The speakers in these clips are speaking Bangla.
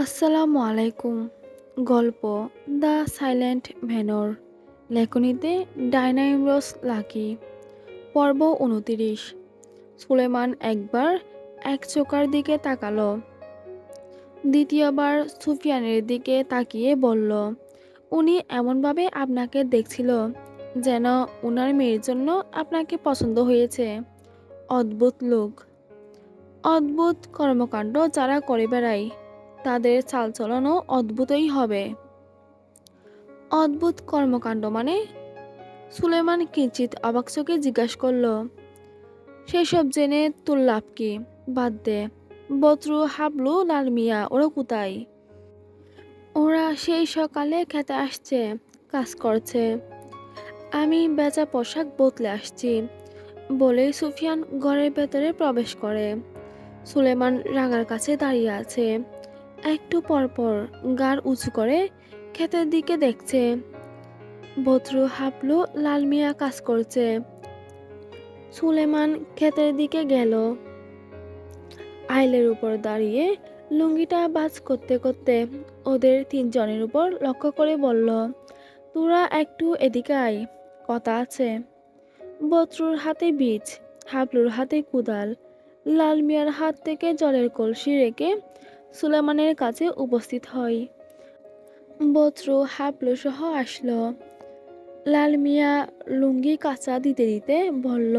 আসসালামু আলাইকুম। গল্প দ্য সাইলেন্ট ভ্যানর, লেখনীতে ডাইনামিরস লাকি। পর্ব ২৯। সুলেমান একবার একচোখার দিকে তাকালো, দ্বিতীয়বার সুফিয়ানের দিকে তাকিয়ে বলল, উনি এমনভাবে আপনাকে দেখছিল যেন উনার মেয়ের জন্য আপনাকে পছন্দ হয়েছে। অদ্ভুত লোক, অদ্ভুত কর্মকাণ্ড যারা করে বেড়ায়, তাদের চালচলনও অদ্ভুতই হবে। অদ্ভুত কর্মকাণ্ড মানে? সুলেমান কিঞ্চিত অবাক চোখে জিজ্ঞাসা করল। সেসব জেনে তোর লাভ কি? বাদ দে। বদরু, হাবলু, লাল মিয়া ওরা কোথায়? ওরা সেই সকালে খেতে আসছে, কাজ করছে। আমি বেচা পোশাক বদলে আসছি বলেই সুফিয়ান ঘরের ভেতরে প্রবেশ করে। সুলেমান রাঙার কাছে দাঁড়িয়ে আছে, একটু পরপর গাড় উঁচু করে ক্ষেতের দিকে দেখছে। বদরু, হাবলু, লাল মিয়া কাজ করছে। সুলেমান ক্ষেতের দিকে গেল, আইলের উপর দাঁড়িয়ে লুঙ্গিটা বাজ করতে করতে ওদের তিনজনের উপর লক্ষ্য করে বলল, তোরা একটু এদিকে আয়, কথা আছে। বদরুর হাতে বীজ, হাবলুর হাতে কুদাল, লাল মিয়ার হাত থেকে জলের কলসি রেখে সুলেমানের কাছে উপস্থিত হয়। বদরু হাবলু সহ আসলো। লাল মিয়া লুঙ্গি কাঁচা দিতে দিতে বলল,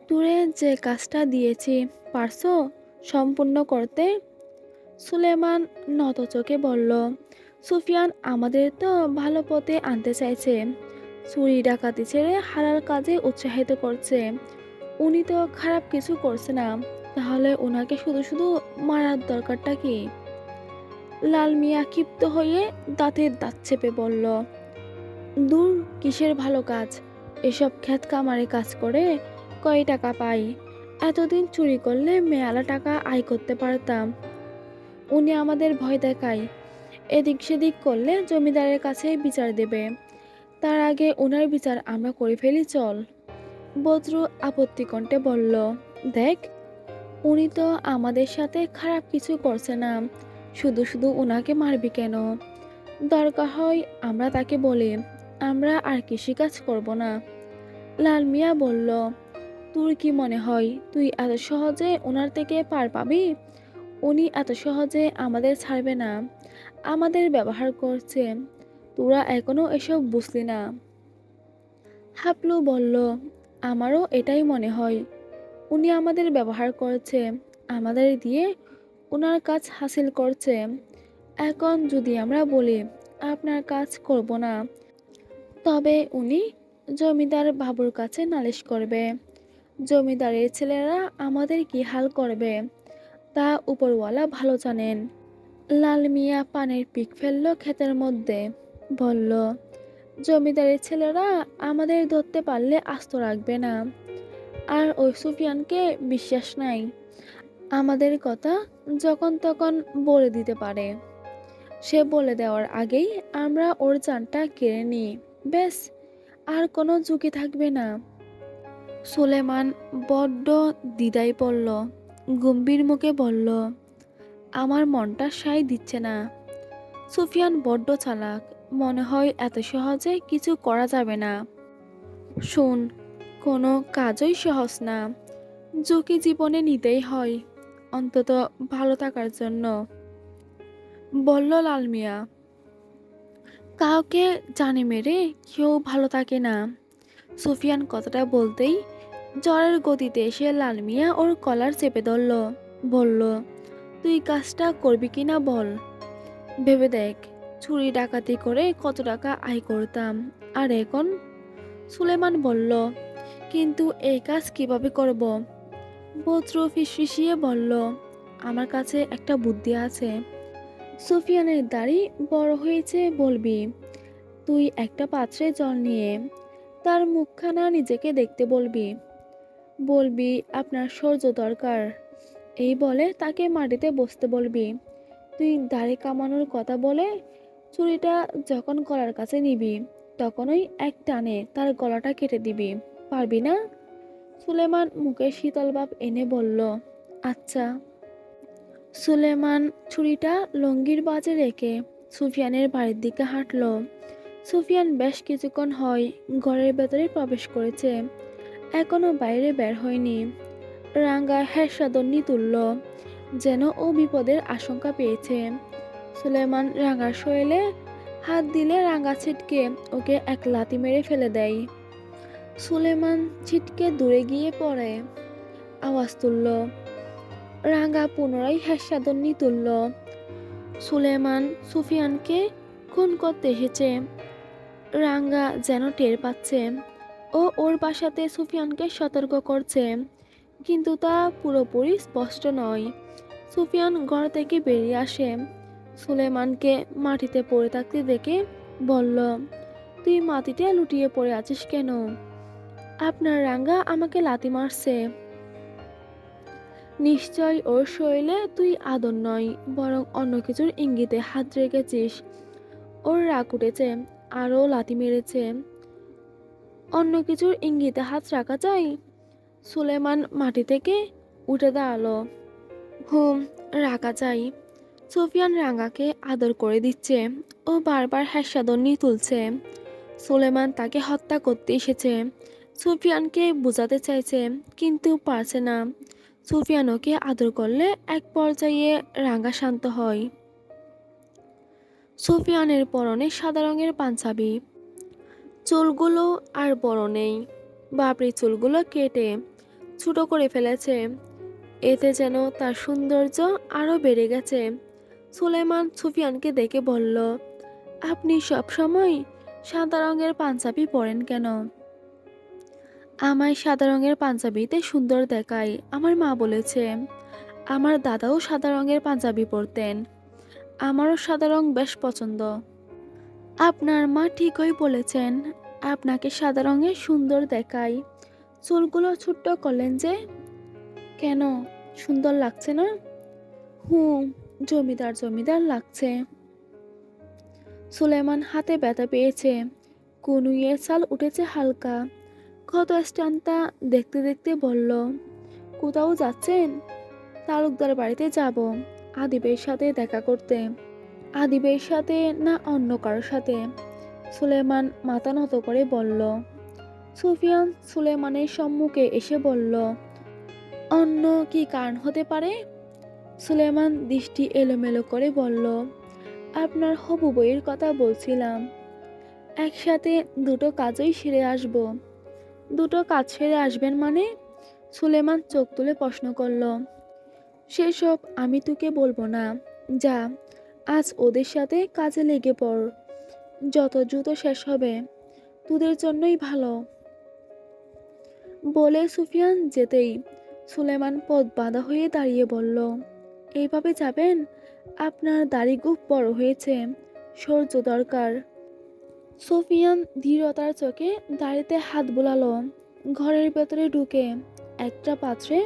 তোরে যে কাজটা দিয়েছি পারছো সম্পূর্ণ করতে? সুলেমান নত চোখে বলল, সুফিয়ান আমাদের তো ভালো পথে আনতে চাইছে, চুরি ডাকাতি ছেড়ে হালাল কাজে উৎসাহিত করছে। উনি তো খারাপ কিছু করছে না, তাহলে ওনাকে শুধু শুধু মারার দরকারটা কি? লাল মিয়া ক্ষিপ্ত হয়ে দাঁতের দাঁত চেপে বলল, দূর, কিসের ভালো কাজ? এসব ক্ষেত কামারে কাজ করে কয় টাকা পাই? এতদিন চুরি করলে মেয়ালা টাকা আয় করতে পারতাম। উনি আমাদের ভয় দেখায়, এদিক সেদিক করলে জমিদারের কাছে বিচার দেবে। তার আগে ওনার বিচার আমরা করে ফেলি, চল। বদরু আপত্তি কণ্ঠে বলল, দেখ, উনি তো আমাদের সাথে খারাপ কিছু করছে না, শুধু শুধু ওনাকে মারবি কেন? দরকার হয় আমরা তাকে বলি আমরা আর কৃষিকাজ করব না। লাল মিয়া বলল, তোর কি মনে হয় তুই এত সহজে ওনার থেকে পার পাবি? উনি এত সহজে আমাদের ছাড়বে না, আমাদের ব্যবহার করছে। তোরা এখনো এসব বুঝলি না। হাবলু বলল, আমারও এটাই মনে হয়। উনি আমাদের ব্যবহার করছে, আমাদের দিয়ে ওনার কাজ হাসিল করছে। এখন যদি আমরা বলি আপনার কাজ করব না, তবে উনি জমিদার বাবুর কাছে নালিশ করবে। জমিদারের ছেলেরা আমাদের কি হাল করবে তা উপরওয়ালা ভালো জানেন। লাল মিয়া পানের পিক ফেললো ক্ষেতের মধ্যে, বলল, জমিদারের ছেলেরা আমাদের ধরতে পারলে আস্ত রাখবে না। আর ওই সুফিয়ানকে বিশ্বাস নাই, আমাদের কথা যখন তখন বলে দিতে পারে। সে বলে দেওয়ার আগেই আমরা ওর জানটা কেড়ে নিই, ব্যাস, আর কোনো ঝুঁকি থাকবে না। সুলেমান বড্ড দ্বিধায় পড়ল, গম্ভীর মুখে বলল, আমার মনটা সায় দিচ্ছে না। সুফিয়ান বড্ড চালাক, মনে হয় এত সহজে কিছু করা যাবে না। শোন, কোনো কাজই সহজ না, ঝুঁকি জীবনে নিতেই হয়, অন্তত ভালো থাকার জন্য, বলল লাল মিয়া। কাউকে জানে মেরে কেউ ভালো থাকে না। সুফিয়ান কথাটা বলতেই জ্বরের গতিতে এসে লাল মিয়া ওর কলার চেপে ধরল, বলল, তুই কাজটা করবি কিনা বল। ভেবে দেখ, চুরি ডাকাতি করে কত টাকা আয় করতাম, আর এখন? সুলেমান বলল, কিন্তু এই কাজ কিভাবে করব? বদ্র ফিসফিসিয়ে বলল, আমার কাছে একটা বুদ্ধি আছে। সুফিয়ানের দাড়ি বড় হয়েছে বলবি, তুই একটা পাত্রে জল নিয়ে তার মুখখানা নিজেকে দেখতে বলবি, বলবি আপনার সহ্য দরকার। এই বলে তাকে মাটিতে বসতে বলবি। তুই দাড়ি কামানোর কথা বলে ছুরিটা যখন গলার কাছে নিবি, তখনই এক টানে তার গলাটা কেটে দিবি, পারবি না? সুলেমান মুখে শীতল ভাব এনে বলল, আচ্ছা। সুলেমান ছুরিটা লুঙ্গির বাজে রেখে সুফিয়ানের বাড়ির দিকে হাঁটলো। সুফিয়ান বেশ কিছুক্ষণ হয় ঘরের ভেতরে প্রবেশ করেছে, এখনো বাইরে বের হয়নি। রাঙ্গা হেসাদন্নি তুলল, যেন ও বিপদের আশঙ্কা পেয়েছে। সুলেমান রাঙ্গার শরীরে হাত দিলে রাঙ্গা ছিটকে ওকে এক লাথি মেরে ফেলে দেয়। সুলেমান ছিটকে দূরে গিয়ে পড়ে, আওয়াজ তুলল। রাঙ্গা পুনরায় হেসাদন্নি তুলল। সুলেমান সুফিয়ানকে খুন করতে এসেছে। রাঙ্গা যেন টের পাচ্ছে ও ওর বাসাতে সুফিয়ানকে সতর্ক করছে, কিন্তু তা পুরোপুরি স্পষ্ট নয়। সুফিয়ান ঘর থেকে বেরিয়ে আসে, সুলেমানকে মাটিতে পড়ে থাকতে দেখে বলল, তুই মাটিতে লুটিয়ে পড়ে আছিস কেন? আপনার রাঙ্গা আমাকে লাথি মারছে। নিশ্চয় ওর শরীরে তুই আদর নয়, বরং অন্য কিছুর ইঙ্গিতে হাত রেখেছিস। ওর রাগ উঠেছে, আরও লাথি মেরেছে। অন্য কিছুর ইঙ্গিতে হাত রাখা যায়? সুলেমান মাটি থেকে উঠে দাঁড়ালো। হুম, রাখা যায়। সুফিয়ান রাঙ্গাকে আদর করে দিচ্ছে, ও বারবার হাস্যাদন্নি তুলছে। সুলেমান তাকে হত্যা করতে এসেছে। সুফিয়ানকে বোঝাতে চাইছে, কিন্তু পারছে না। সুফিয়ান ওকে আদর করলে এক পর্যায়ে রাঙ্গা শান্ত হয়। সুফিয়ানের পরনে সাদা রঙের পাঞ্জাবি, চুলগুলো আর বড় নেই, বাপরি চুলগুলো কেটে ছোট করে ফেলেছে। এতে যেন তার সৌন্দর্য আরো বেড়ে গেছে। সুলেমান সুফিয়ানকে দেখে বলল, আপনি সব সময় সাদা রঙের পাঞ্জাবি পরেন কেন? আমায় সাদা রঙের পাঞ্জাবিতে সুন্দর দেখায়, আমার মা বলেছে। আমার দাদাও সাদা রঙের পাঞ্জাবি পরতেন, আমারও সাদা রং বেশ পছন্দ। আপনার মা ঠিকই বলেছেন, আপনাকে সাদা রঙের সুন্দর দেখায়। চুলগুলো ছোট্ট করলেন যে কেন? সুন্দর লাগছে না? হুম, জমিদার জমিদার লাগছে। সুলেমান হাতে ব্যথা পেয়েছে, কনুইয়ের চাল উঠেছে হালকা। ক্ষত স্টানটা দেখতে দেখতে বলল, কোথাও যাচ্ছেন? তালুকদার বাড়িতে যাব, আদিবের সাথে দেখা করতে। আদিবের সাথে না অন্য কারোর সাথে? সুলেমান মাথা নত করে বলল। সুফিয়ান সুলেমানের সম্মুখে এসে বলল, অন্য কি কারণ হতে পারে? সুলেমান দৃষ্টি এলোমেলো করে বলল, আপনার হবু বইয়ের কথা বলছিলাম। একসাথে দুটো কাজই সেরে আসব। দুটো কাজ সেরে আসবেন মানে? সুলেমান চোখ তুলে প্রশ্ন করল। সেসব আমি তোকে বলবো না, যা আজ ওদের সাথে কাজে লেগে পড়। যত দ্রুত শেষ হবে তোদের জন্যই ভালো। বলে সুফিয়ান যেতেই সুলেমান পথ বাঁধা হয়ে দাঁড়িয়ে বলল, এইভাবে যাবেন? আপনার দাড়ি খুব বড় হয়েছে, সৌর্য দরকার। সুফিয়ান ধীরতার চোখে দাড়িতে হাত বুলালো। ঘরের ভেতরে ঢুকে একটা পাত্রে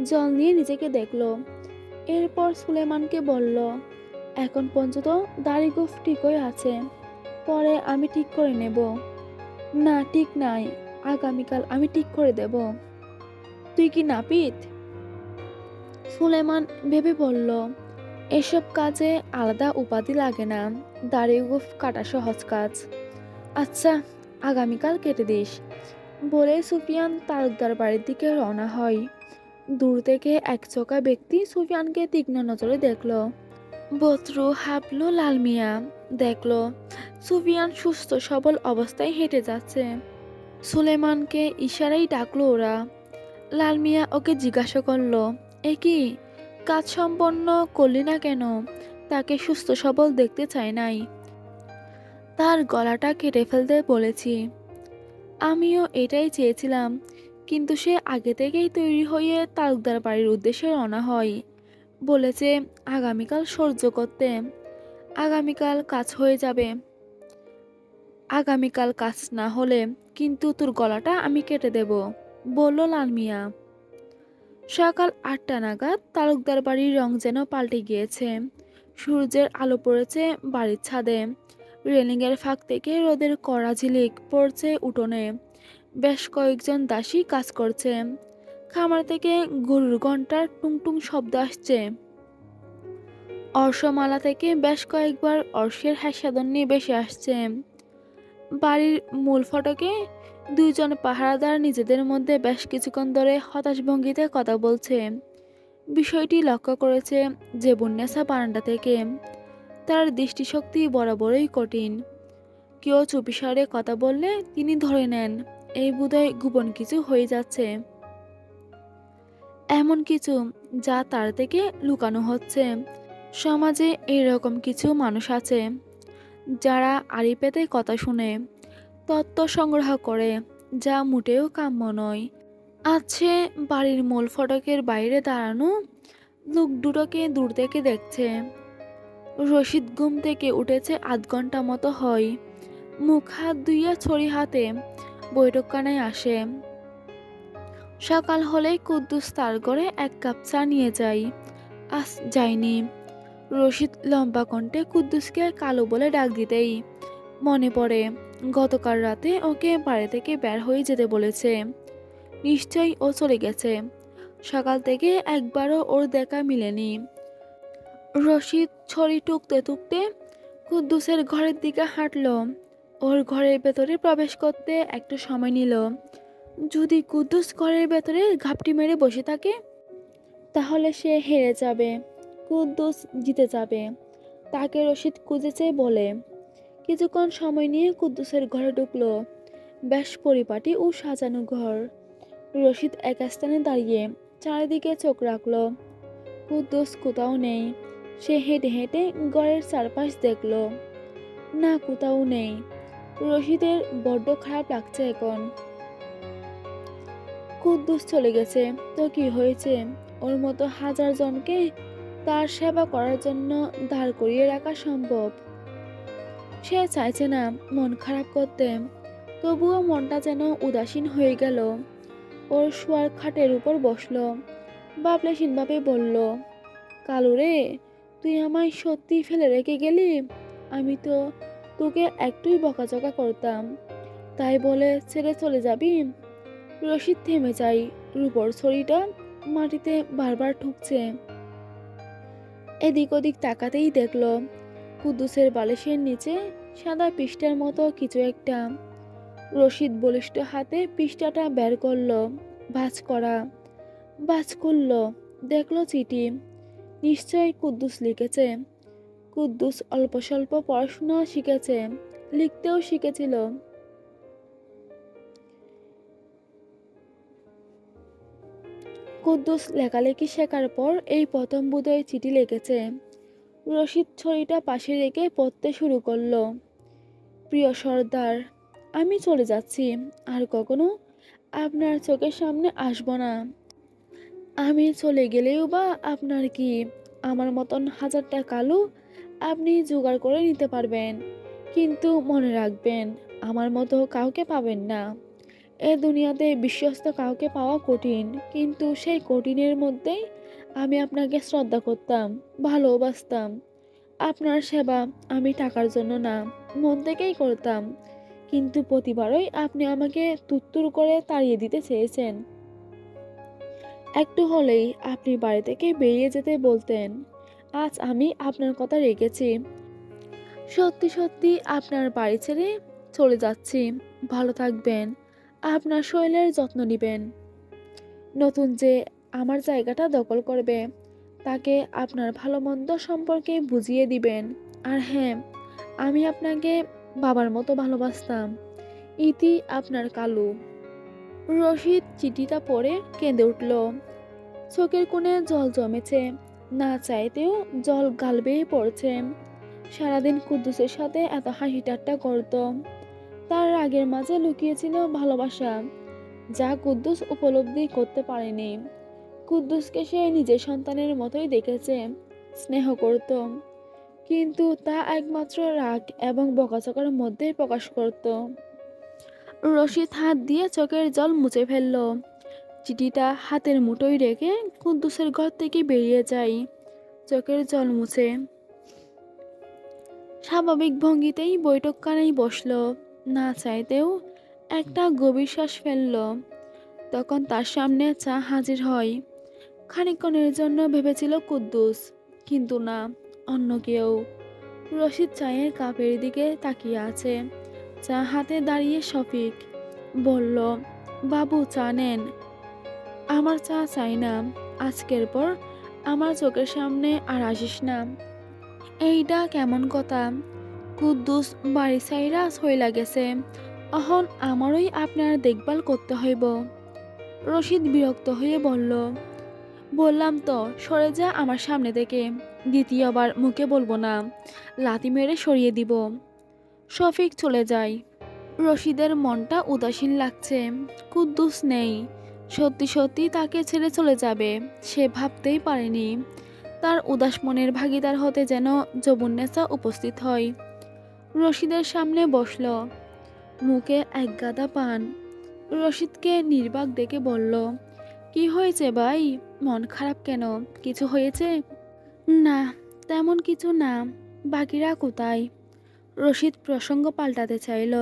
জল নিয়ে নিজেকে দেখলো। এরপর সুলেমানকে বলল, এখন পর্যন্ত দাড়ি গোঁফ ঠিকই আছে, পরে আমি ঠিক করে নেব। না, ঠিক নাই, আগামীকাল আমি ঠিক করে দেব। তুই কি নাপিত? সুলেমান ভেবে বলল, এসব কাজে আলাদা উপাধি লাগে না, দাড়ি গোঁফ কাটা সহজ কাজ। আচ্ছা, আগামীকাল কেটে দিস। বলে সুফিয়ান তালুকদার বাড়ির দিকে রওনা হয়। দূর থেকে একচোখা ব্যক্তি সুফিয়ানকে তীক্ষ্ণ নজরে দেখল। বত্রু হাবলু লাল মিয়া দেখল সুফিয়ান সুস্থ সবল অবস্থায় হেঁটে যাচ্ছে। সুলেমানকে ইশারাই ডাকলো ওরা। লাল মিয়া ওকে জিজ্ঞাসা করলো, এ কি, কাজ সম্পন্ন করলি না কেন? তাকে সুস্থ সবল দেখতে চাই নাই, তার গলাটা কেটে ফেলতে বলেছি। আমিও এটাই চেয়েছিলাম, কিন্তু সে আগে থেকেই তৈরি হয়ে তালুকদার বাড়ির উদ্দেশ্যে রওনা হয়। বলেছে আগামীকাল সহ্য করতে। আগামীকাল কাজ হয়ে যাবে। আগামীকাল কাজ না হলে কিন্তু তোর গলাটা আমি কেটে দেব, বলল লাল মিয়া। সকাল 8টা নাগাদ তালুকদার বাড়ির রং যেন পাল্টে গিয়েছে। সূর্যের আলো পড়েছে বাড়ির ছাদে, রেলিংয়ের ফাঁক থেকে রোদের কড়া ঝিলিক পড়ছে উঠোনে। বেশ কয়েকজন দাসী কাজ করছে। খামার থেকে গরুর ঘন্টার টুংটুং শব্দ আসছে। অর্শমালা থেকে বেশ কয়েকবার অর্শের হাস্যধ্বনি ভেসে আসছে। বাড়ির মূল ফটকে দুইজন পাহারাদার নিজেদের মধ্যে বেশ কিছুক্ষণ ধরে হতাশ ভঙ্গিতে কথা বলছে। বিষয়টি লক্ষ্য করেছে জেবুন্নেসা বারান্দা থেকে। তার দৃষ্টিশক্তি বরাবরই কঠিন। কেউ চুপিসারে কথা বললে তিনি ধরে নেন এই বোধহয় গোপন কিছু হয়ে যাচ্ছে, এমন কিছু যা তার থেকে লুকানো হচ্ছে। সমাজে এরকম কিছু মানুষ আছে যারা আড়ি পেতে কথা শুনে, তত্ত্ব সংগ্রহ করে, যা মোটেও কাম্য নয়। আছে বাড়ির মূল ফটকের বাইরে দাঁড়ানো লোক দুটোকে দূর থেকে দেখছে। রশিদ ঘুম থেকে উঠেছে আধ ঘন্টা মতো হয়। মুখ হাত ধুইয়া ছড়ি হাতে বৈঠকখানায় আসে। সকাল হলেই কুদ্দুস তার ঘরে এক কাপ চা নিয়ে যায়। আজ যায়নি। রশিদ লম্বা কণ্ঠে কুদ্দুসকে কালো বলে ডাক দিতেই মনে পড়ে গতকাল রাতে ওকে বাড়ি থেকে বের হয়ে যেতে বলেছে। নিশ্চয়ই ও চলে গেছে। সকাল থেকে একবারও ওর দেখা মিলেনি। রশিদ ছড়ি টুকতে টুকতে কুদ্দুসের ঘরের দিকে হাঁটল। ওর ঘরের ভেতরে প্রবেশ করতে একটু সময় নিল। যদি কুদ্দুস ঘরের ভেতরে ঘাপটি মেরে বসে থাকে তাহলে সে হেরে যাবে, কুদ্দুস জিতে যাবে। তাকে রশিদ খুঁজেছে বলে। কিছুক্ষণ সময় নিয়ে কুদ্দুসের ঘরে ঢুকলো। বেশ পরিপাটি ও সাজানো ঘর। রশিদ এক স্থানে দাঁড়িয়ে চারিদিকে চোখ রাখলো। কুদ্দুস কোথাও নেই। সে হেঁটে হেঁটে ঘরের চারপাশ দেখলো। না, কোথাও নেই। রশিদের বড্ড খারাপ লাগছে এখন। কুদ্দুস চলে গেছে তো কি হয়েছে? ওর মতো হাজার জনকে তার সেবা করার জন্য দাঁড় করিয়ে রাখা সম্ভব। সে চাইছে না মন খারাপ করতে, তবুও মনটা যেন উদাসীন হয়ে গেল। ওর শোয়ার খাটের উপর বসলো। ভাবলেশীনভাবে বলল, কালু রে, তুই আমায় সত্যি ফেলে রেখে গেলি। আমি তো তোকে একটুই বকাঝকা করতাম, তাই বলে ছেড়ে চলে যাবি? রশিদ থেমে যায়। রূপর ছড়িটা মাটিতে বারবার ঠুকছে। এদিক ওদিক তাকাতেই দেখল কুদ্দুসের বালিশের নিচে সাদা পৃষ্ঠার মতো কিছু একটা। রশিদ বলিষ্ঠ হাতে পৃষ্ঠাটা বের করলো। ভাঁজ করলো। দেখলো চিঠি। নিশ্চয়ই কুদ্দুস লিখেছে। কুদ্দুস অল্প স্বল্প পড়াশোনা শিখেছে, লিখতেও শিখেছিল। কুদ্দুস লেখালেখি শেখার পর এই প্রথম বোধহয় চিঠি লিখেছে। রশিদ ছড়িটা পাশে রেখে পড়তে শুরু করলো। প্রিয় সর্দার, আমি চলে যাচ্ছি। আর কখনো আপনার চোখের সামনে আসব না। আমি চলে গেলেও বা আপনার কি? আমার মতন হাজারটা কালো আপনি জোগাড় করে নিতে পারবেন, কিন্তু মনে রাখবেন আমার মতো কাউকে পাবেন না। এ দুনিয়াতে বিশ্বস্ত কাউকে পাওয়া কঠিন, কিন্তু সেই কঠিনের মধ্যেই আমি আপনাকে শ্রদ্ধা করতাম, ভালোবাসতাম। আপনার সেবা আমি টাকার জন্য না, মন থেকেই করতাম, কিন্তু প্রতিবারই আপনি আমাকে তুত্তুর করে তাড়িয়ে দিতে চেয়েছেন। একটু হলেই আপনি বাড়ি থেকে বেরিয়ে যেতে বলতেন। আজ আমি আপনার কথা রেখেছি। সত্যি সত্যি আপনার বাড়ি ছেড়ে চলে যাচ্ছি। ভালো থাকবেন। আপনার শরীরের যত্ন নেবেন। নতুন যে আমার জায়গাটা দখল করবে তাকে আপনার ভালো মন্দ সম্পর্কে বুঝিয়ে দিবেন। আর হ্যাঁ, আমি আপনাকে বাবার মতো ভালোবাসতাম। ইতি, আপনার কালু। রশিদ চিঠিটা পড়ে কেঁদে উঠল। চোখের কোণে জল জমেছে। না চাইতেও জল গাল বেয়ে পড়ছে। সারাদিন কুদ্দুসের সাথে এত হাসি ঠাট্টা করত। তার রাগের মাঝে লুকিয়েছিল ভালোবাসা, যা কুদ্দুস উপলব্ধি করতে পারেনি। কুদ্দুসকে সে নিজের সন্তানের মতোই দেখেছে, স্নেহ করত, কিন্তু তা একমাত্র রাগ এবং বকাঝকার মধ্যেই প্রকাশ করত। রশিদ হাত দিয়ে চোখের জল মুছে ফেলল। চিঠিটা হাতের মুঠোয় রেখে কুদ্দুসের ঘর থেকে বেরিয়ে যায়, চোখের জল মুছে। স্বাভাবিক ভঙ্গিতেই বৈঠকখানায় বসল। না চাইতেও একটা গভীর শ্বাস ফেলল। তখন তার সামনে চা হাজির হয়। খানিকক্ষণের জন্য ভেবেছিল কুদ্দুস, কিন্তু না, অন্য কেউ। রশিদ চায়ের কাপের দিকে তাকিয়ে আছে। চা হাতে দাঁড়িয়ে শফিক বলল, বাবু চা নেন। আমার চা চাই না। আজকের পর আমার চোখের সামনে আর আসিস না। এইটা কেমন কথা? কুদ্দুস বাড়ি সাইরা হইলা গেছে, অহন আমারই আপনার দেখভাল করতে হইব। রশিদ বিরক্ত হয়ে বলল, বললাম তো সরে যা আমার সামনে থেকে। দ্বিতীয়বার মুখে বলবো না, লাথি মেরে সরিয়ে দিব। শফিক চলে যায়। রশিদের মনটা উদাসীন লাগছে। কুদ্দুস নেই, সত্যি সত্যি তাকে ছেড়ে চলে যাবে সে ভাবতেই পারেনি। তার উদাস মনের ভাগিদার হতে যেন যবুন্নেসা উপস্থিত হয়। রশিদের সামনে বসল, মুখে এক গাদা পান। রশিদকে নির্বাক দেখে বলল, কি হয়েছে ভাই? মন খারাপ কেন? কিছু হয়েছে? না, তেমন কিছু না। বাকিরা কোথায়? রশিদ প্রসঙ্গ পাল্টাতে চাইল।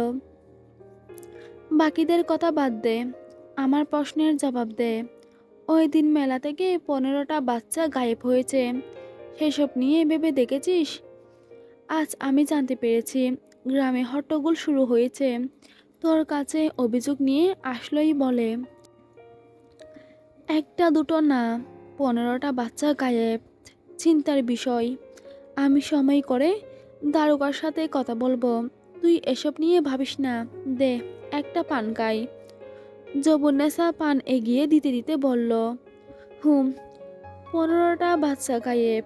বাকিদের কথা বাদ দে, আমার প্রশ্নের জবাব দে। ওই দিন মেলা থেকে 15টা বাচ্চা গায়েব হয়েছে, সেসব নিয়ে ভেবে দেখেছিস? আজ আমি জানতে পেরেছি গ্রামে হট্টগোল শুরু হয়েছে। তোর কাছে অভিযোগ নিয়ে আসলোই বলে। একটা দুটো না, 15টা বাচ্চা গায়েব। চিন্তার বিষয়। আমি সময় করে দারোগার সাথে কথা বলবো। তুই এসব নিয়ে ভাবিস না। দে একটা পান খাই। যবুন্নেসা পান এগিয়ে দিতে দিতে বলল, 15টা বাচ্চা গায়েব,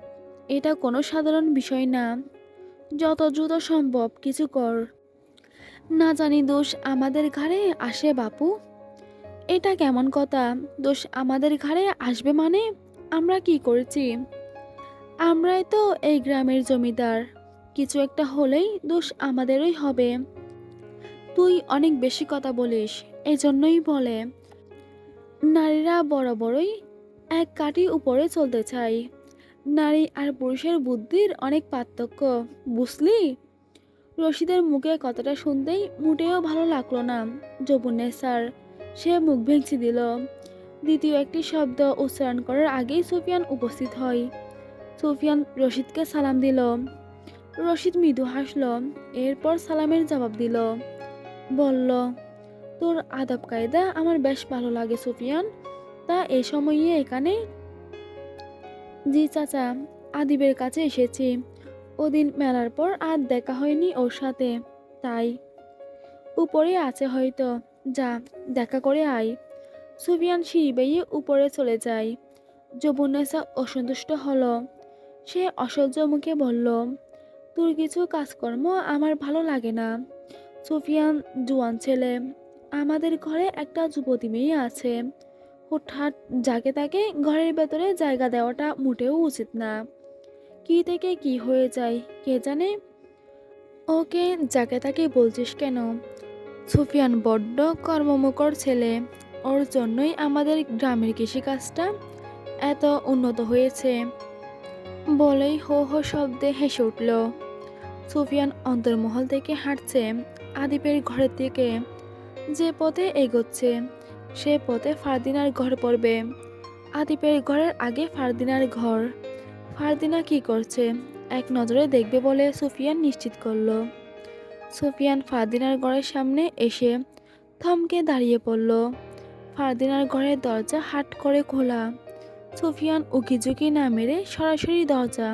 এটা কোনো সাধারণ বিষয় না। যত দ্রুত সম্ভব কিছু কর। না জানি দোষ আমাদের ঘাড়ে আসে বাপু। এটা কেমন কথা? দোষ আমাদের ঘাড়ে আসবে মানে? আমরা কি করেছি? আমরাই তো এই গ্রামের জমিদার। কিছু একটা হলেই দোষ আমাদেরই হবে। তুই অনেক বেশি কথা বলিস, এজন্যই বলে নারীরা বরাবরই এক কাঠি উপরে চলতে চায়। নারী আর পুরুষের বুদ্ধির অনেক পার্থক্য, বুঝলি? রশিদের মুখে কথাটা শুনতেই মোটেও ভালো লাগলো না যবুন্নেসার। সে মুখ ভেঙচি দিল। দ্বিতীয় একটি শব্দ উচ্চারণ করার আগেই সুফিয়ান উপস্থিত হয়। সুফিয়ান রশিদকে সালাম দিল। রশিদ মৃদু হাসল, এরপর সালামের জবাব দিল। বলল, তোর আদব কায়দা আমার বেশ ভালো লাগে সুফিয়ান। তা এই সময়ে এখানে? জি চাচা, আদিবের কাছে এসেছি। ওদিন মেলার পর আর দেখা হয়নি ওর সাথে, তাই। উপরে আছে হয়তো, যা দেখা করে আয়। সুফিয়ান সিঁড়ি বেয়ে উপরে চলে যায়। যবুন্নেসা অসন্তুষ্ট হলো। সে অসহ্য মুখে বলল, তোর কিছু কাজকর্ম আমার ভালো লাগে না। সুফিয়ান জুয়ান ছেলে। আমাদের ঘরে একটা যুবতী মেয়ে আছে। হুটহাট যাকে তাকে ঘরের ভেতরে জায়গা দেওয়াটা মোটেও উচিত না। কি থেকে কি হয়ে যায় কে জানে। ওকে যাকে তাকে বলছিস কেন? সুফিয়ান বড্ড কর্মমুখর ছেলে। ওর জন্যই আমাদের গ্রামের কৃষিকাজটা এত উন্নত হয়েছে। বলেই হো হো শব্দে হেসে উঠল। সুফিয়ান অন্তর্মহল থেকে হাঁটছে আদিপের ঘরের দিকে। যে পথে এগোচ্ছে সে পথে ফারদিনার ঘর পড়বে। আদিপের ঘরের আগে ফারদিনার ঘর। ফারদিনা কি করছে এক নজরে দেখবে বলে সুফিয়ান নিশ্চিত করল। সুফিয়ান ফারদিনার ঘরের সামনে এসে থমকে দাঁড়িয়ে পড়ল। ফারদিনার ঘরের দরজা হাট করে খোলা। সুফিয়ান উকিঝুঁকি না মেরে সরাসরি দরজা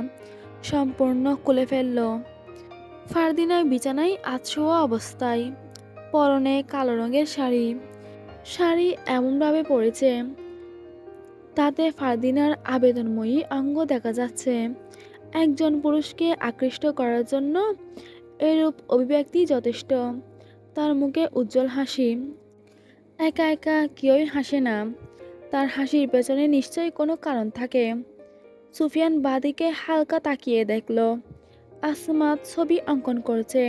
সম্পূর্ণ খুলে ফেলল। ফারদিনা বিছানায় আধশোয়া অবস্থায়, পরনে কালো রঙের শাড়ি। শাড়ি এমনভাবে পরেছে তাতে ফারদিনার আবেদনময়ী অঙ্গ দেখা যাচ্ছে। একজন পুরুষকে আকৃষ্ট করার জন্য এরূপ অভিব্যক্তি যথেষ্ট। তার মুখে উজ্জ্বল হাসি। একা একা কেউই হাসে না, তার হাসির পেছনে নিশ্চয়ই কোনো কারণ থাকে। সুফিয়ান বাদিকে হালকা তাকিয়ে দেখল আসমাত ছবি অঙ্কন করছে,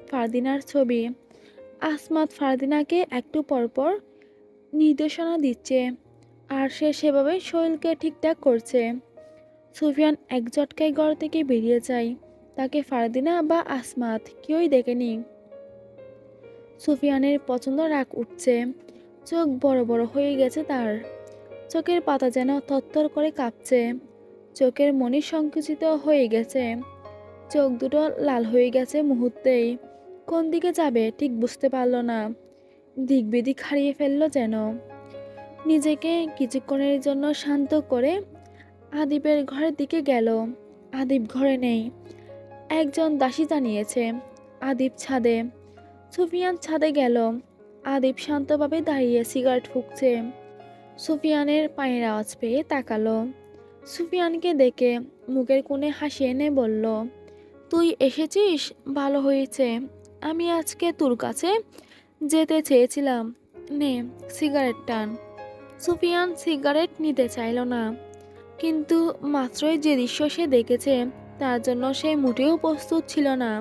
ফারদিনার ছবি। আসমাত ফারদিনাকে একটু পরপর নির্দেশনা দিচ্ছে আর সে সেভাবে শৈলকে ঠিকঠাক করছে। সুফিয়ান এক ঝটকায় ঘর থেকে বেরিয়ে যায়। তাকে ফারদিনা বা আসমাত কেউই দেখেনি। সুফিয়ানের পছন্দ রাগ উঠছে। চোখ বড় বড় হয়ে গেছে তার। চোখের পাতা যেন থরথর করে কাঁপছে। চোখের মনি সংকুচিত হয়ে গেছে। চোখ দুটো লাল হয়ে গেছে মুহূর্তেই। কোন দিকে যাবে ঠিক বুঝতে পারল না। দিক বিদিক হারিয়ে ফেলল যেন। নিজেকে কিছুক্ষণের জন্য শান্ত করে আদিবের ঘরের দিকে গেল। আদিব ঘরে নেই। একজন দাসী জানিয়েছে আদিব ছাদে। সুফিয়ান ছাদে গেল। আদিব শান্তভাবে দাঁড়িয়ে সিগারেট ফুঁকছে। সুফিয়ানের পায়ের আওয়াজ পেয়ে তাকালো। সুফিয়ানকে দেখে মুখের কোণে হাসি এনে বলল, তুই এসেছিস, ভালো হয়েছে। আমি আজকে তোর কাছে যেতে চেয়েছিলাম। নে সিগারেট টান। সুফিয়ান সিগারেট নিতে চাইল না, কিন্তু মাত্রই যে দৃশ্য সে দেখেছে তার জন্য সে মোটেও প্রস্তুত ছিল না।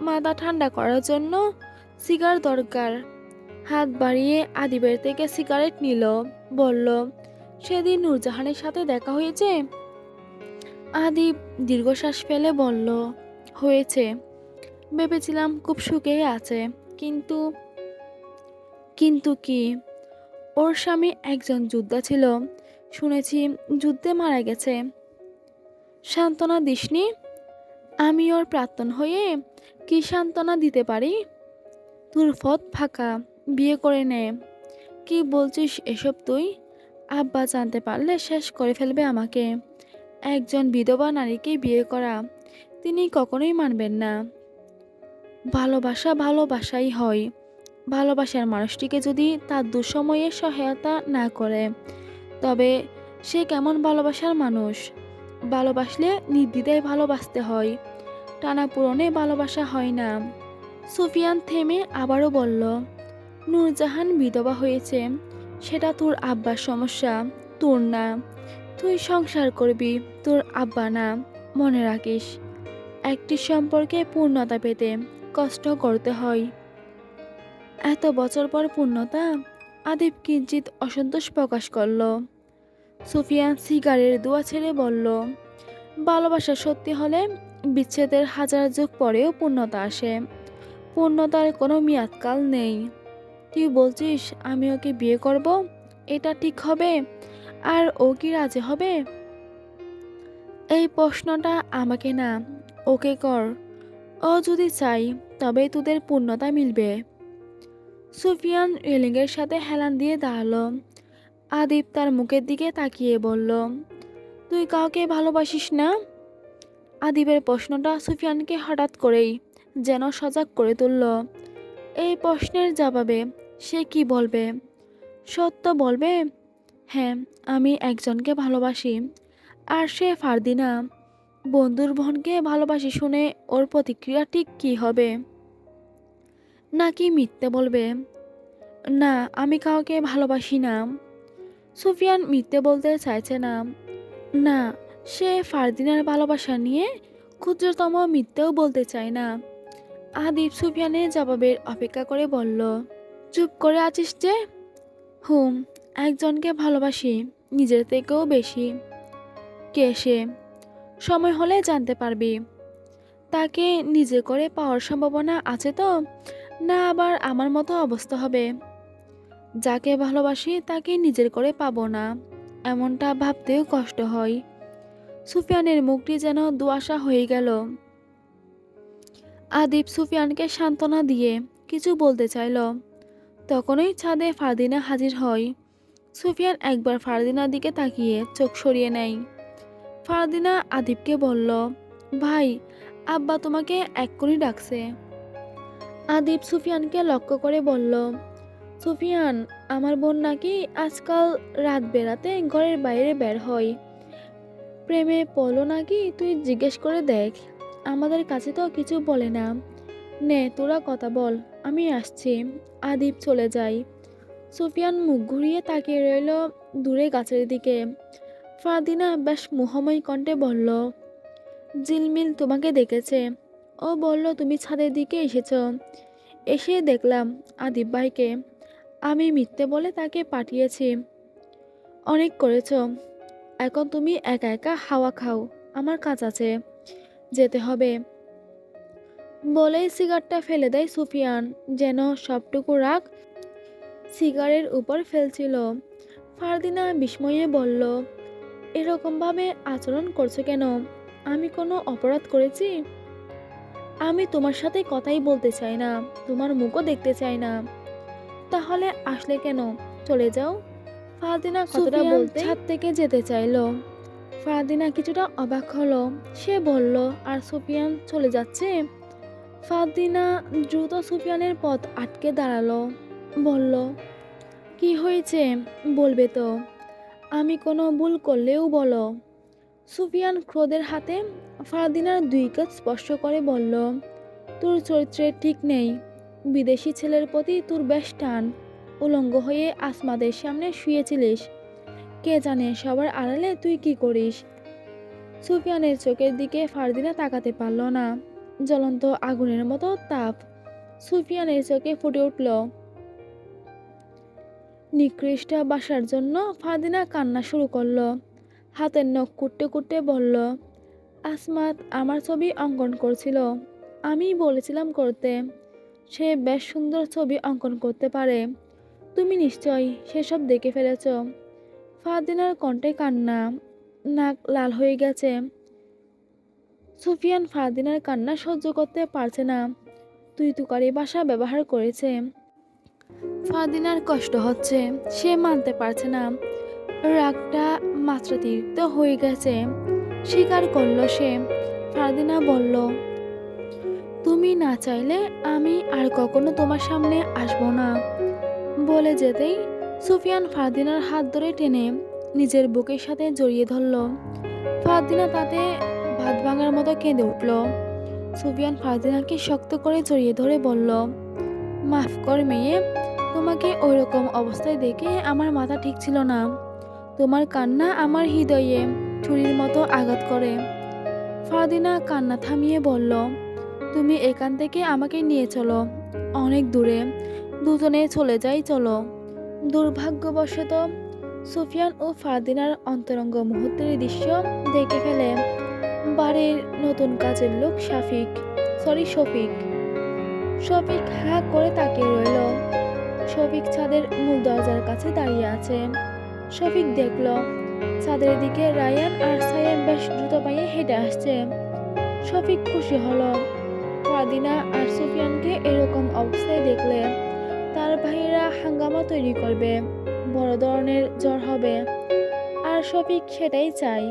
মাথা ঠান্ডা করার জন্য সিগার দরকার। হাত বাড়িয়ে আদিবের থেকে সিগারেট নিল। বলল, সেদিন নূরজাহানের সাথে দেখা হয়েছে? আদিব দীর্ঘশ্বাস ফেলে বলল, হয়েছে। ভেবেছিলাম খুব সুখেই আছে, কিন্তু কিন্তু কি? ওর স্বামী একজন যোদ্ধা ছিল, শুনেছি যুদ্ধে মারা গেছে। সান্ত্বনা দিসনি? আমি ওর প্রাক্তন হয়ে কি সান্ত্বনা দিতে পারি? তোর পথ ফাঁকা, বিয়ে করে নে। কি বলছিস এসব তুই? আব্বা জানতে পারলে শেষ করে ফেলবে আমাকে। একজন বিধবা নারীকে বিয়ে করা তিনি কখনোই মানবেন না। ভালোবাসা ভালোবাসাই হয়। ভালোবাসার মানুষটিকে যদি তার দুঃসময়ে সহায়তা না করে, তবে সে কেমন ভালোবাসার মানুষ? ভালোবাসলে নির্দ্বিধায় ভালোবাসতে হয়, টানাপোড়েনে ভালোবাসা হয় না। সুফিয়ান থেমে আবারও বলল, নূরজাহান বিধবা হয়েছে, সেটা তোর আব্বার সমস্যা, তোর না। তুই সংসার করবি, তোর আব্বা না। মনে রাখিস, একটি সম্পর্কে পূর্ণতা পেতে কষ্ট করতে হয়। এত বছর পর পূর্ণতা? আদিব কিঞ্চিত অসন্তোষ প্রকাশ করল। সুফিয়ান সিগারের দোয়া ছেড়ে বলল, ভালোবাসা সত্যি হলে বিচ্ছেদের হাজার যুগ পরেও পূর্ণতা আসে। পূর্ণতার কোনো মেয়াদকাল নেই। তুই বলছিস আমি ওকে বিয়ে করব? এটা ঠিক হবে? আর ও কি রাজি হবে? এই প্রশ্নটা আমাকে না, ওকে কর। ও যদি চাই, তবেই তোদের পূর্ণতা মিলবে। সুফিয়ান রেলিংয়ের সাথে হেলান দিয়ে দাঁড়ালো। আদিব তার মুখের দিকে তাকিয়ে বলল, তুই কাউকে ভালোবাসিস না? আদিবের প্রশ্নটা সুফিয়ানকে হঠাৎ করেই যেন সজাগ করে তুলল। এই প্রশ্নের জবাবে সে কি বলবে? সত্য বলবে, হ্যাঁ আমি একজনকে ভালোবাসি, আর সে ফারদিনা। বন্ধুর বোনকে ভালোবাসি শুনে ওর প্রতিক্রিয়া ঠিক কী হবে? নাকি মিথ্যে বলবে, না আমি কাউকে ভালোবাসি না? সুফিয়ান মিথ্যে বলতে চাইছে না। না, সে ফারদিনার ভালোবাসা নিয়ে ক্ষুদ্রতম মিথ্যেও বলতে চায় না। আদিব সুফিয়ানের জবাবের অপেক্ষা করে বলল, চুপ করে আছিস যে? হুম, একজনকে ভালোবাসি, নিজের থেকেও বেশি। কে সে? সময় হলে জানতে পারবি। তাকে নিজে করে পাওয়ার সম্ভাবনা আছে তো, না আবার আমার মতো অবস্থা হবে? যাকে ভালোবাসি তাকে নিজের করে পাবো না, এমনটা ভাবতেও কষ্ট হয়। সুফিয়ানের মুখটি যেন দুআশা হয়ে গেল। আদিব সুফিয়ানকে সান্ত্বনা দিয়ে কিছু বলতে চাইল, তখনই ছাদে ফারদিনা হাজির হয়। সুফিয়ান একবার ফারদিনার দিকে তাকিয়ে চোখ সরিয়ে নেয়। ফারদিনা আদিবকে বলল, ভাই, আব্বা তোমাকে এক্ষুনি ডাকছে। আদিব সুফিয়ানকে লক্ষ্য করে বলল, সুফিয়ান, আমার বোন নাকি আজকাল রাত বেরাতে ঘরের বাইরে বের হয়। প্রেমে পড়লো নাকি তুই জিজ্ঞেস করে দেখ। আমাদের কাছে তো কিছু বলে না। নে তোরা কথা বল, আমি আসছি। আদিব চলে যায়। সুফিয়ান মুখ ঘুরিয়ে তাকিয়ে রইল দূরে গাছের দিকে। ফারদিনা বেশ মোহময় কণ্ঠে বলল, জিলমিল তোমাকে দেখেছে। ও বলল তুমি ছাদের দিকে এসেছ। এসে দেখলাম আদিব ভাইকে। আমি মিথ্যে বলে তাকে পাঠিয়েছি। অনেক করেছ, এখন তুমি একা একা হাওয়া খাও, আমার কাজ আছে, যেতে হবে। বলেই সিগারটা ফেলে দেয় সুফিয়ান, যেন সবটুকু রাগ সিগারের উপর ফেলছিল। ফারদিনা বিস্ময়ে বলল, এরকমভাবে আচরণ করছো কেন? আমি কোনো অপরাধ করেছি? আমি তোমার সাথে কথাই বলতে চাই না, তোমার মুখও দেখতে চাই না। তাহলে আসলে কেন? চলে যাও। ফারদিনা কথাটা বলতে ছাদ থেকে যেতে চাইলো। ফারদিনা কিছুটা অবাক হলো। সে বলল, আর সুফিয়ান চলে যাচ্ছে? ফারদিনা দ্রুত সুফিয়ানের পথ আটকে দাঁড়ালো। বলল, কি হয়েছে? বলবে তো। আমি কোনো ভুল করলেও বলো। সুফিয়ান ক্রোধের হাতে ফারদিনার দুই কাঁধ স্পর্শ করে বলল, তোর চরিত্রে ঠিক নেই। বিদেশি ছেলের প্রতি তোর বেশ টান। উলঙ্গ হয়ে আসমাদের সামনে শুয়েছিলিস। কে জানে সবার আড়ালে তুই কি করিস। সুফিয়ানের চোখের দিকে ফারদিনা তাকাতে পারল না। জ্বলন্ত আগুনের মতো তাপ সুফিয়ানের চোখে ফুটে উঠল। নিকৃষ্ট বাসার জন্য ফারদিনা কান্না শুরু করলো। হাতের নখ কুটতে কুটতে বলল, আসমাত আমার ছবি অঙ্কন করছিল। আমি বলেছিলাম করতে। সে বেশ সুন্দর ছবি অঙ্কন করতে পারে। তুমি নিশ্চয়ই সেসব দেখে ফেলেছ। ফারদিনার কণ্ঠে কান্না, নাক লাল হয়ে গেছে। সুফিয়ান ফারদিনার কান্না সহ্য করতে পারছে না। তুই তুকারি ভাষা ব্যবহার করেছে। ফারদিনার কষ্ট হচ্ছে, সে মানতে পারছে না। রাগটা মাত্রাতিরিক্ত হয়ে গেছে। স্বীকার করল সে। ফারদিনা বলল, তুমি না চাইলে আমি আর কখনো তোমার সামনে আসবো না। বলে যেতেই সুফিয়ান ফারদিনার হাত ধরে টেনে নিজের বুকের সাথে জড়িয়ে ধরল। ফারদিনা তাতে ভাত ভাঙার মতো কেঁদে উঠল। সুফিয়ান ফারদিনাকে শক্ত করে জড়িয়ে ধরে বলল, মাফ কর মেয়ে, তোমাকে ওই রকম অবস্থায় দেখে আমার মাথা ঠিক ছিল না। তোমার কান্না আমার হৃদয়ে ছুরির মতো আঘাত করে। ফারদিনা কান্না থামিয়ে বলল, তুমি এখান থেকে আমাকে নিয়ে চলো, অনেক দূরে, দুজনে চলে যাই চলো। দুর্ভাগ্যবশত সুফিয়ান ও ফারদিনার অন্তরঙ্গ মুহূর্তের দৃশ্য দেখে ফেলে বাড়ির নতুন কাজের লোক শফিক শফিক হাঁ করে তাকিয়ে রইল। শফিক ছাদের মূল দরজার কাছে দাঁড়িয়ে আছে। শফিক দেখল ছাদের দিকে রায়ান আর সায়েম বেশ দ্রুত পায়ে হেঁটে আসছে। শফিক খুশি হলো। ফারদিনা আর সুফিয়ানকে এরকম অবস্থায় দেখলে তার ভাইয়েরা হাঙ্গামা তৈরি করবে, বড় ধরনের জ্বর হবে, আর শফিক সেটাই চায়।